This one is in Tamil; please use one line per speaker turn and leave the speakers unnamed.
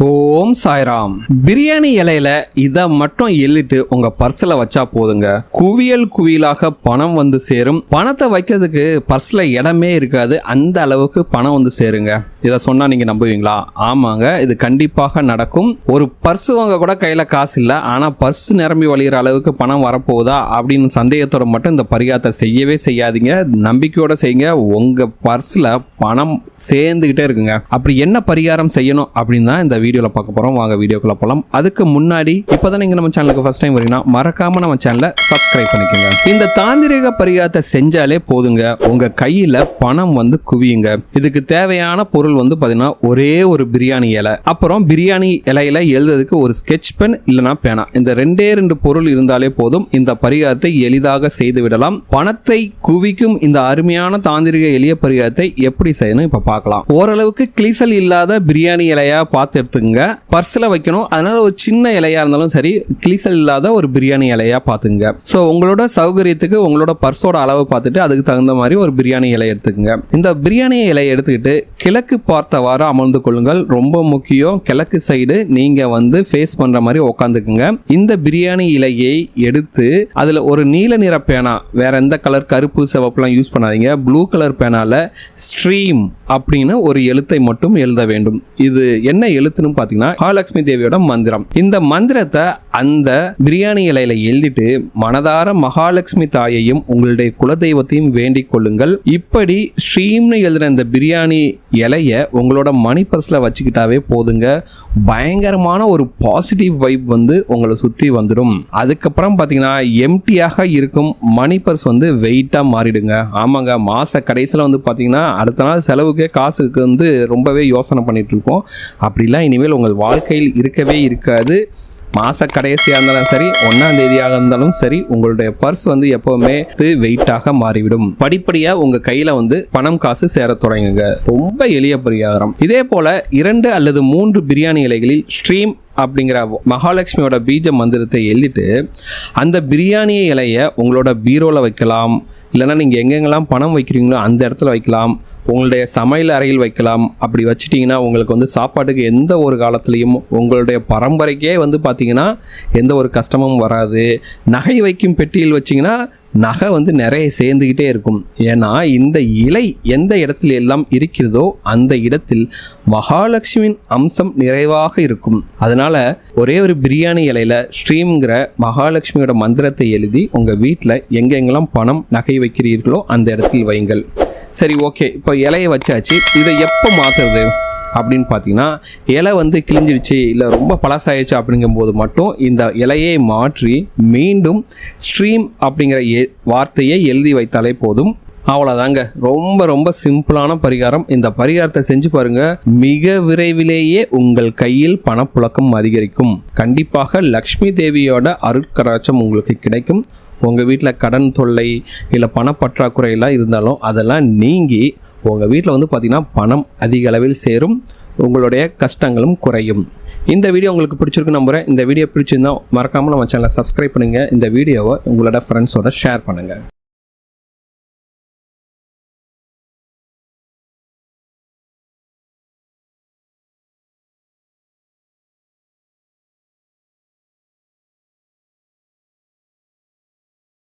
ஓம் சாய்ராம். பிரியாணி இலையில இதை மட்டும் எழுதிட்டு உங்க பர்ஸ்ல வச்சா போதுங்க, குவியல் குவியலாக பணம் வந்து சேரும். பணத்தை வைக்கிறதுக்கு பர்ஸ்ல இடமே இருக்காது, அந்த அளவுக்கு பணம் வந்து சேருங்க. இதை சொன்னா நீங்க நம்புவீங்களா? ஆமாங்க, இது கண்டிப்பாக நடக்கும். ஒரு பர்ஸ் வாங்க கூட கையில காசு இல்லை, ஆனா பர்ஸ் நிரம்பி வழிகிற அளவுக்கு பணம் வரப்போகுதா அப்படின்னு சந்தேகத்தோட மட்டும் இந்த பரிகாரத்தை செய்யவே செய்யாதீங்க. நம்பிக்கையோட செய்யுங்க, உங்க பர்ஸ்ல பணம் சேர்ந்துகிட்டே இருக்குங்க. அப்படி என்ன பரிகாரம் செய்யணும் அப்படின்னா இந்த வீடியோல பார்க்க போறோம். வாங்க வீடியோக்குள்ள போலாம். அதுக்கு முன்னாடி இப்பதான் நீங்க நம்ம சேனலுக்கு ஃபர்ஸ்ட் டைம் வரீங்கன்னா மறக்காம நம்ம சேனலை சப்ஸ்கிரைப் பண்ணிக்கோங்க. இந்த தாந்திரிக பரிகாரத்தை செஞ்சாலே போதுங்க, உங்க கையில பணம் வந்து குவியுங்க. இதுக்கு தேவையான பொருள் வந்து பாத்தீங்கன்னா ஒரே ஒரு பிரியாணி இலை, அப்புறம் பிரியாணி இலையில எழுதுறதுக்கு ஒரு ஸ்கெட்ச் பென் இல்லனா பேனா. இந்த ரெண்டு பொருள் இருந்தாலே போதும், இந்த பரிகாரத்தை எளிதாக செய்து விடலாம். பணத்தை குவிக்கும் இந்த அருமையான தாந்திரிக எளிய பரிகாரத்தை எப்படி செய்யணும் இப்ப பார்க்கலாம். ஓரளவுக்கு கிளிசல் இல்லாத பிரியாணி இலையா பார்த்து எடுத்துங்க. பர்ஸ்ல வைக்கணும், அதனால ஒரு சின்ன இலையா இருந்தாலும் சரி, கிளிசல் இல்லாத ஒரு பிரியாணி இலையா பார்த்துங்க. ஸோ உங்களோட சௌகரியத்துக்கு உங்களோட பர்ஸோட அளவு பார்த்துட்டு அதுக்கு தகுந்த மாதிரி ஒரு பிரியாணி இலை எடுத்துக்கங்க. இந்த பிரியாணி இலையை எடுத்துக்கிட்டு கிழக்கு பார்த்தவாறு அமர்ந்து கொள்ளுங்கள். ரொம்ப முக்கியம், கிழக்கு சைடு நீங்க வந்து ஃபேஸ் பண்ற மாதிரி உட்காந்துக்குங்க. இந்த பிரியாணி இலையை எடுத்து அதுல ஒரு நீல நிற பேனா, வேற எந்த கலர் கருப்பு சிவப்புலாம் யூஸ் பண்ணாதீங்க, ப்ளூ கலர் பேனால ஸ்ட்ரீம் அப்படின்னு ஒரு எழுத்தை மட்டும் எழுத வேண்டும். இது என்ன எழுத்துன்னு பாத்தீங்கன்னா மகாலட்சுமி தேவியோட மந்திரம். இந்த மந்திரத்தை அந்த பிரியாணி இலையில எழுதிட்டு மனதார மகாலட்சுமி தாயையும் உங்களுடைய குலதெய்வத்தையும் வேண்டிக் கொள்ளுங்கள். இப்படி ஸ்ரீம்னு எழுதுற இந்த பிரியாணி இலைய உங்களோட மணி பர்ஸ்ல வச்சுக்கிட்டாவே போதுங்க, பயங்கரமான ஒரு பாசிட்டிவ் வைப் வந்து உங்களை சுத்தி வந்துடும். அதுக்கப்புறம் பாத்தீங்கன்னா எம்டியாக இருக்கும் மணி பர்ஸ் வந்து வெயிட்டா மாறிடுங்க. ஆமாங்க, மாச கடைசியில் வந்து பாத்தீங்கன்னா அடுத்த நாள் செலவுக்கே காசுக்கு வந்து ரொம்பவே யோசனை பண்ணிட்டு இருக்கோம். அப்படிலாம் இனிமேல் உங்கள் வாழ்க்கையில் இருக்கவே இருக்காது. மாச கடைசியாக இருந்தாலும் சரி, 1ஆம் தேதியாக இருந்தாலும் சரி, உங்களுடைய பர்ஸ் வந்து எப்பவுமே வெயிட்டாக மாறிவிடும். படிப்படியா உங்க கையில வந்து பணம் காசு சேர தொடங்குங்க. ரொம்ப எளிய பரிகாரம். இதே போல 2 அல்லது 3 பிரியாணி இலைகளில் ஸ்ட்ரீம் அப்படிங்கிற மகாலட்சுமியோட பீஜ மந்திரத்தை எழுதிட்டு அந்த பிரியாணி இலைய உங்களோட பீரோல வைக்கலாம், இல்லைன்னா நீங்கள் எங்கெங்கெல்லாம் பணம் வைக்கிறீங்களோ அந்த இடத்துல வைக்கலாம், உங்களுடைய சமையல் அறையில் வைக்கலாம். அப்படி வச்சுட்டிங்கன்னா உங்களுக்கு வந்து சாப்பாட்டுக்கு எந்த ஒரு காலத்துலேயும் உங்களுடைய பரம்பரைக்கே வந்து பார்த்திங்கன்னா எந்த ஒரு கஷ்டமும் வராது. நகை வைக்கும் பெட்டியில் வச்சிங்கன்னா நகை வந்து நிறைய சேர்ந்துக்கிட்டே இருக்கும். ஏன்னா இந்த இலை எந்த இடத்துல எல்லாம் இருக்கிறதோ அந்த இடத்தில் மகாலட்சுமியின் அம்சம் நிறைவாக இருக்கும். அதனால ஒரே ஒரு பிரியாணி இலையில ஸ்ட்ரீம்ங்கிற மகாலட்சுமியோட மந்திரத்தை எழுதி உங்கள் வீட்டில் எங்கெங்கெல்லாம் பணம் நகை வைக்கிறீர்களோ அந்த இடத்தில் வைங்கள். சரி, ஓகே, இப்போ இலையை வச்சாச்சு. இதை எப்போ மாற்றுறது அப்படின்னு பார்த்தீங்கன்னா, இலை வந்து கிழிஞ்சிடுச்சு இல்லை ரொம்ப பழசாயிடுச்சு அப்படிங்கும்போது மட்டும் இந்த இலையை மாற்றி மீண்டும் ஸ்ட்ரீம் அப்படிங்கிற வார்த்தையை எழுதி வைத்தாலே போதும். அவ்வளோதாங்க, ரொம்ப சிம்பிளான பரிகாரம். இந்த பரிகாரத்தை செஞ்சு பாருங்க, மிக விரைவிலேயே உங்கள் கையில் பணப்புழக்கம் அதிகரிக்கும். கண்டிப்பாக லக்ஷ்மி தேவியோட அருட்கராட்சம் உங்களுக்கு கிடைக்கும். உங்கள் வீட்டில் கடன் தொல்லை இல்லை பணப்பற்றாக்குறையெல்லாம் இருந்தாலும் அதெல்லாம் நீங்கி உங்கள் வீட்டில் வந்து பார்த்திங்கன்னா பணம் அதிக அளவில் சேரும், உங்களுடைய கஷ்டங்களும் குறையும். இந்த வீடியோ உங்களுக்கு பிடிச்சிருக்கு நம்புகிறேன். இந்த வீடியோ பிடிச்சிருந்தா மறக்காமல் நம்ம சேனலை சப்ஸ்கிரைப் பண்ணுங்கள். இந்த வீடியோவை உங்களோட ஃப்ரெண்ட்ஸோட ஷேர் பண்ணுங்கள்.